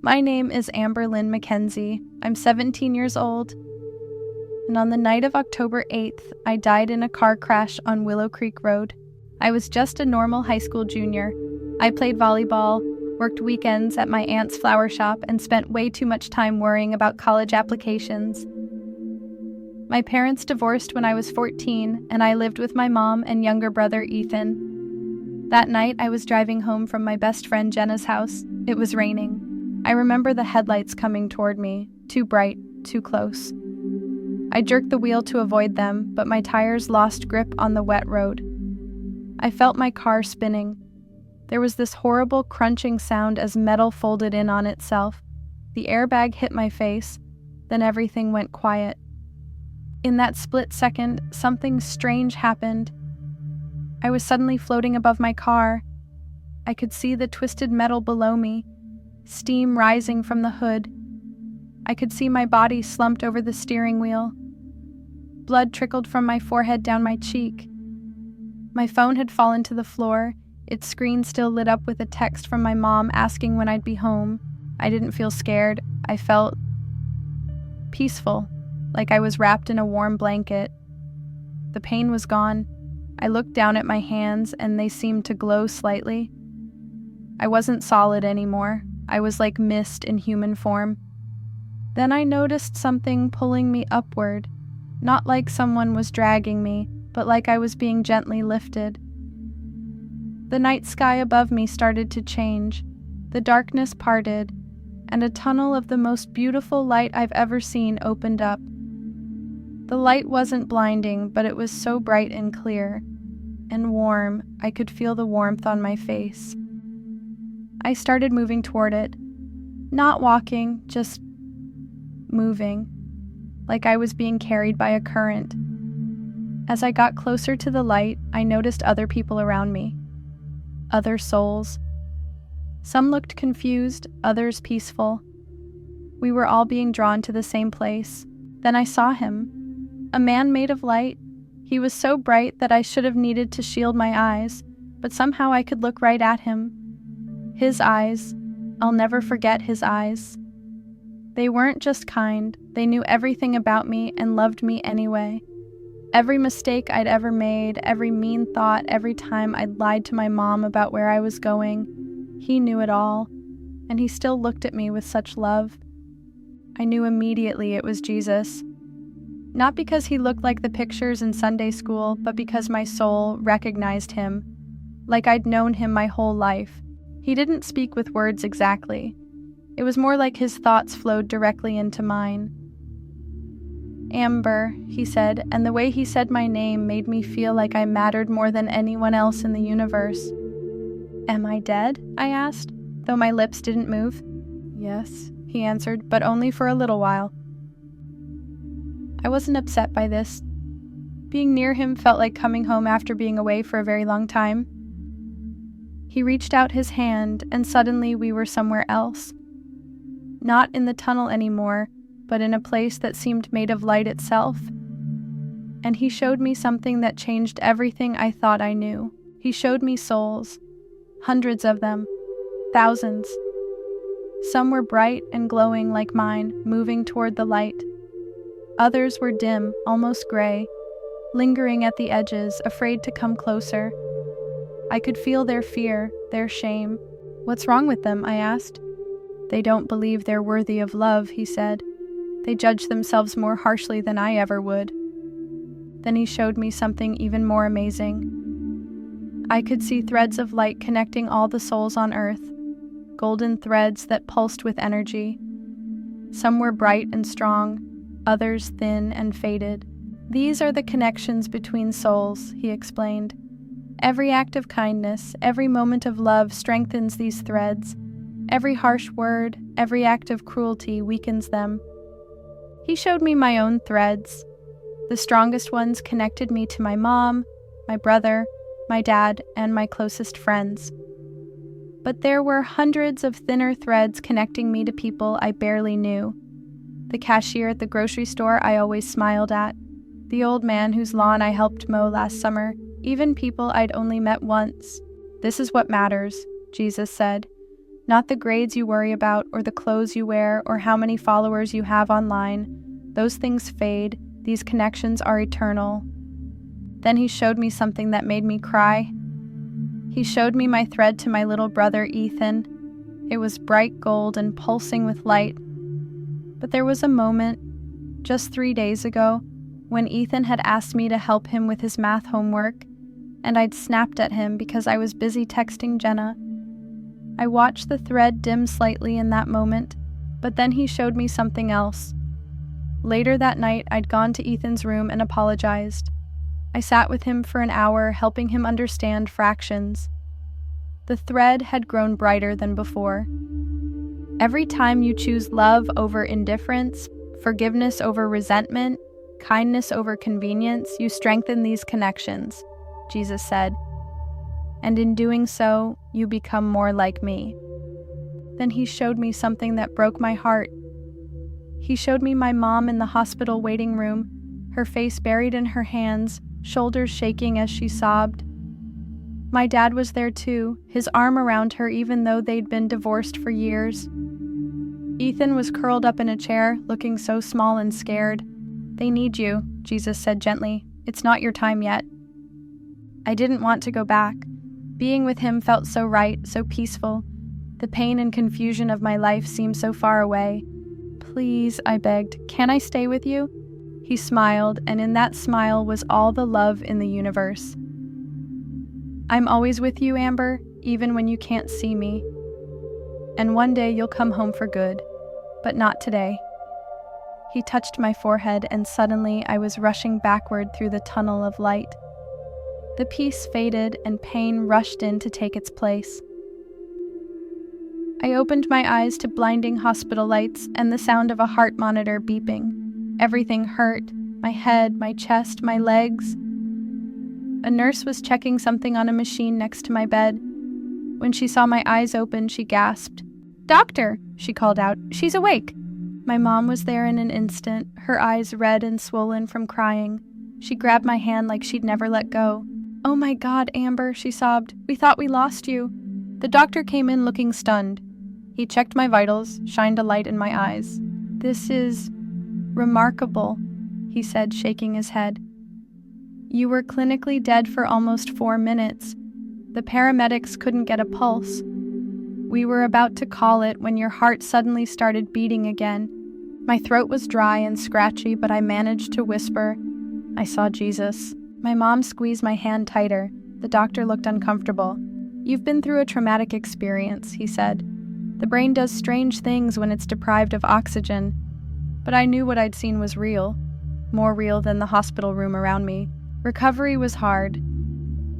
My name is Amber Lynn McKenzie. I'm 17 years old. And on the night of October 8th, I died in a car crash on Willow Creek Road. I was just a normal high school junior. I played volleyball, worked weekends at my aunt's flower shop, and spent way too much time worrying about college applications. My parents divorced when I was 14, and I lived with my mom and younger brother Ethan. That night, I was driving home from my best friend Jenna's house. It was raining. I remember the headlights coming toward me, too bright, too close. I jerked the wheel to avoid them, but my tires lost grip on the wet road. I felt my car spinning. There was this horrible crunching sound as metal folded in on itself. The airbag hit my face, then everything went quiet. In that split second, something strange happened. I was suddenly floating above my car. I could see the twisted metal below me, steam rising from the hood. I could see my body slumped over the steering wheel. Blood trickled from my forehead down my cheek. My phone had fallen to the floor, its screen still lit up with a text from my mom asking when I'd be home. I didn't feel scared. I felt peaceful, like I was wrapped in a warm blanket. The pain was gone. I looked down at my hands and they seemed to glow slightly. I wasn't solid anymore. I was like mist in human form. Then I noticed something pulling me upward, not like someone was dragging me, but like I was being gently lifted. The night sky above me started to change. The darkness parted, and a tunnel of the most beautiful light I've ever seen opened up. The light wasn't blinding, but it was so bright and clear, and warm, I could feel the warmth on my face. I started moving toward it, not walking, just moving, like I was being carried by a current. As I got closer to the light, I noticed other people around me, other souls. Some looked confused, others peaceful. We were all being drawn to the same place. Then I saw him, a man made of light. He was so bright that I should have needed to shield my eyes, but somehow I could look right at him. His eyes, I'll never forget his eyes. They weren't just kind, they knew everything about me and loved me anyway. Every mistake I'd ever made, every mean thought, every time I'd lied to my mom about where I was going, he knew it all, and he still looked at me with such love. I knew immediately it was Jesus. Not because he looked like the pictures in Sunday school, but because my soul recognized him, like I'd known him my whole life. He didn't speak with words exactly. It was more like his thoughts flowed directly into mine. Amber, he said, and the way he said my name made me feel like I mattered more than anyone else in the universe. Am I dead? I asked, though my lips didn't move. Yes, he answered, but only for a little while. I wasn't upset by this. Being near him felt like coming home after being away for a very long time. He reached out his hand, and suddenly we were somewhere else. Not in the tunnel anymore, but in a place that seemed made of light itself. And he showed me something that changed everything I thought I knew. He showed me souls, hundreds of them, thousands. Some were bright and glowing like mine, moving toward the light. Others were dim, almost gray, lingering at the edges, afraid to come closer. I could feel their fear, their shame. What's wrong with them? I asked. They don't believe they're worthy of love, he said. They judge themselves more harshly than I ever would. Then he showed me something even more amazing. I could see threads of light connecting all the souls on earth, golden threads that pulsed with energy. Some were bright and strong, others thin and faded. These are the connections between souls, he explained. Every act of kindness, every moment of love strengthens these threads. Every harsh word, every act of cruelty weakens them. He showed me my own threads. The strongest ones connected me to my mom, my brother, my dad, and my closest friends. But there were hundreds of thinner threads connecting me to people I barely knew. The cashier at the grocery store I always smiled at, the old man whose lawn I helped mow last summer, even people I'd only met once. This is what matters, Jesus said. Not the grades you worry about, or the clothes you wear, or how many followers you have online. Those things fade. These connections are eternal. Then he showed me something that made me cry. He showed me my thread to my little brother Ethan. It was bright gold and pulsing with light. But there was a moment, just 3 days ago, when Ethan had asked me to help him with his math homework, and I'd snapped at him because I was busy texting Jenna. I watched the thread dim slightly in that moment, but then he showed me something else. Later that night, I'd gone to Ethan's room and apologized. I sat with him for an hour, helping him understand fractions. The thread had grown brighter than before. Every time you choose love over indifference, forgiveness over resentment, kindness over convenience, you strengthen these connections, Jesus said. And in doing so, you become more like me. Then he showed me something that broke my heart. He showed me my mom in the hospital waiting room, her face buried in her hands, shoulders shaking as she sobbed. My dad was there too, his arm around her even though they'd been divorced for years. Ethan was curled up in a chair, looking so small and scared. They need you, Jesus said gently. It's not your time yet. I didn't want to go back. Being with him felt so right, so peaceful. The pain and confusion of my life seemed so far away. Please, I begged, can I stay with you? He smiled, and in that smile was all the love in the universe. I'm always with you, Amber, even when you can't see me. And one day you'll come home for good, but not today. He touched my forehead, and suddenly I was rushing backward through the tunnel of light. The peace faded, and pain rushed in to take its place. I opened my eyes to blinding hospital lights and the sound of a heart monitor beeping. Everything hurt, my head, my chest, my legs. A nurse was checking something on a machine next to my bed. When she saw my eyes open, she gasped. "Doctor," she called out, "she's awake." My mom was there in an instant, her eyes red and swollen from crying. She grabbed my hand like she'd never let go. "Oh my God, Amber," she sobbed. "We thought we lost you." The doctor came in looking stunned. He checked my vitals, shined a light in my eyes. "This is remarkable," he said, shaking his head. "You were clinically dead for almost 4 minutes. The paramedics couldn't get a pulse. We were about to call it when your heart suddenly started beating again." My throat was dry and scratchy, but I managed to whisper, "I saw Jesus." My mom squeezed my hand tighter. The doctor looked uncomfortable. "You've been through a traumatic experience," he said. "The brain does strange things when it's deprived of oxygen." But I knew what I'd seen was real, more real than the hospital room around me. Recovery was hard.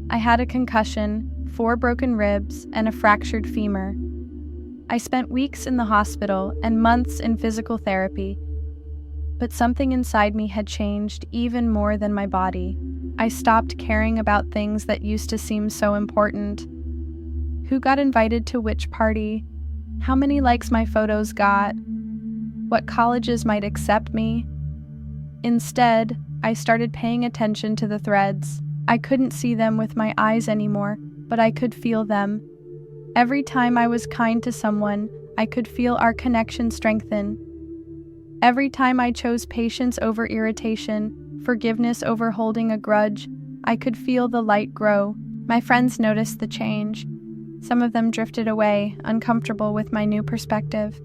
I had a concussion, 4 broken ribs, and a fractured femur. I spent weeks in the hospital and months in physical therapy. But something inside me had changed even more than my body. I stopped caring about things that used to seem so important. Who got invited to which party? How many likes my photos got? What colleges might accept me? Instead, I started paying attention to the threads. I couldn't see them with my eyes anymore, but I could feel them. Every time I was kind to someone, I could feel our connection strengthen. Every time I chose patience over irritation, forgiveness over holding a grudge, I could feel the light grow. My friends noticed the change. Some of them drifted away, uncomfortable with my new perspective,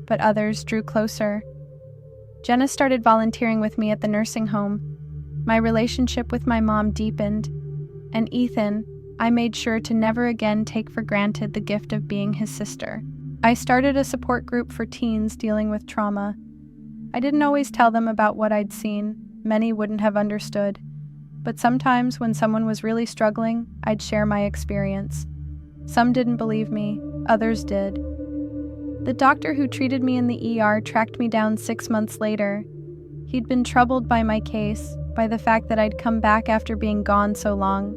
but others drew closer. Jenna started volunteering with me at the nursing home. My relationship with my mom deepened, and Ethan, I made sure to never again take for granted the gift of being his sister. I started a support group for teens dealing with trauma. I didn't always tell them about what I'd seen. Many wouldn't have understood. But sometimes when someone was really struggling, I'd share my experience. Some didn't believe me, others did. The doctor who treated me in the ER tracked me down 6 months later. He'd been troubled by my case, by the fact that I'd come back after being gone so long.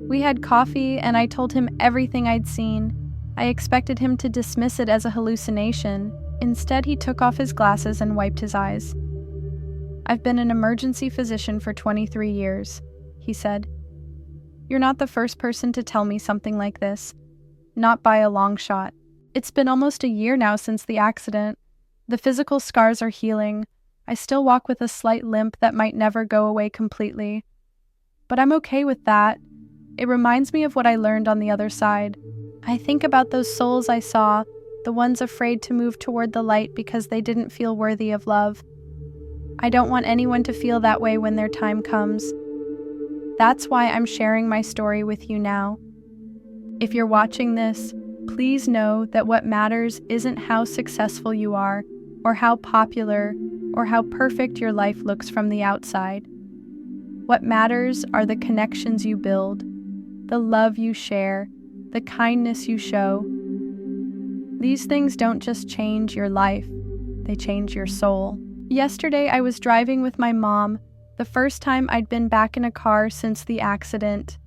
We had coffee, and I told him everything I'd seen. I expected him to dismiss it as a hallucination. Instead, he took off his glasses and wiped his eyes. "I've been an emergency physician for 23 years, he said. "You're not the first person to tell me something like this. Not by a long shot. It's been almost a year now since the accident. The physical scars are healing. I still walk with a slight limp that might never go away completely. But I'm okay with that. It reminds me of what I learned on the other side. I think about those souls I saw, the ones afraid to move toward the light because they didn't feel worthy of love. I don't want anyone to feel that way when their time comes. That's why I'm sharing my story with you now. If you're watching this, please know that what matters isn't how successful you are, or how popular, or how perfect your life looks from the outside. What matters are the connections you build, the love you share, the kindness you show. These things don't just change your life, they change your soul. Yesterday, I was driving with my mom, the first time I'd been back in a car since the accident.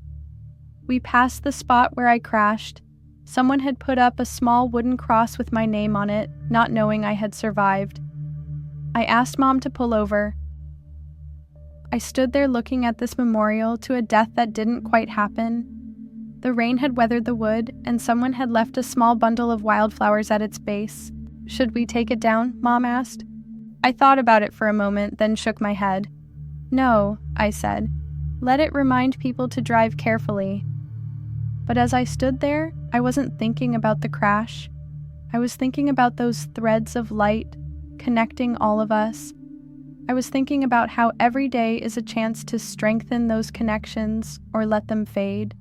We passed the spot where I crashed. Someone had put up a small wooden cross with my name on it, not knowing I had survived. I asked Mom to pull over. I stood there looking at this memorial to a death that didn't quite happen. The rain had weathered the wood, and someone had left a small bundle of wildflowers at its base. "Should we take it down?" Mom asked. I thought about it for a moment, then shook my head. "No," I said. "Let it remind people to drive carefully." But as I stood there, I wasn't thinking about the crash. I was thinking about those threads of light connecting all of us. I was thinking about how every day is a chance to strengthen those connections or let them fade.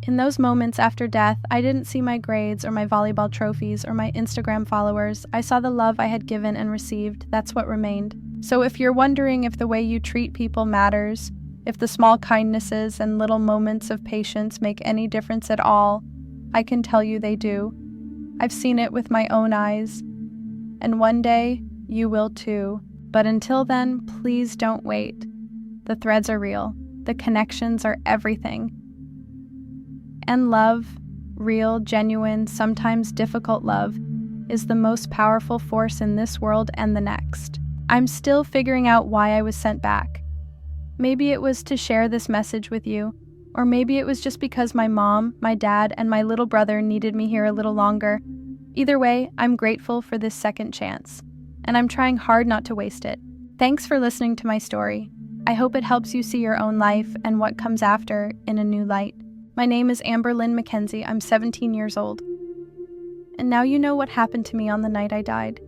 In those moments after death, I didn't see my grades or my volleyball trophies or my Instagram followers. I saw the love I had given and received. That's what remained. So if you're wondering if the way you treat people matters, if the small kindnesses and little moments of patience make any difference at all, I can tell you they do. I've seen it with my own eyes. And one day, you will too. But until then, please don't wait. The threads are real. The connections are everything. And love, real, genuine, sometimes difficult love, is the most powerful force in this world and the next. I'm still figuring out why I was sent back. Maybe it was to share this message with you, or maybe it was just because my mom, my dad, and my little brother needed me here a little longer. Either way, I'm grateful for this second chance, and I'm trying hard not to waste it. Thanks for listening to my story. I hope it helps you see your own life and what comes after in a new light. My name is Amber Lynn McKenzie. I'm 17 years old. And now you know what happened to me on the night I died.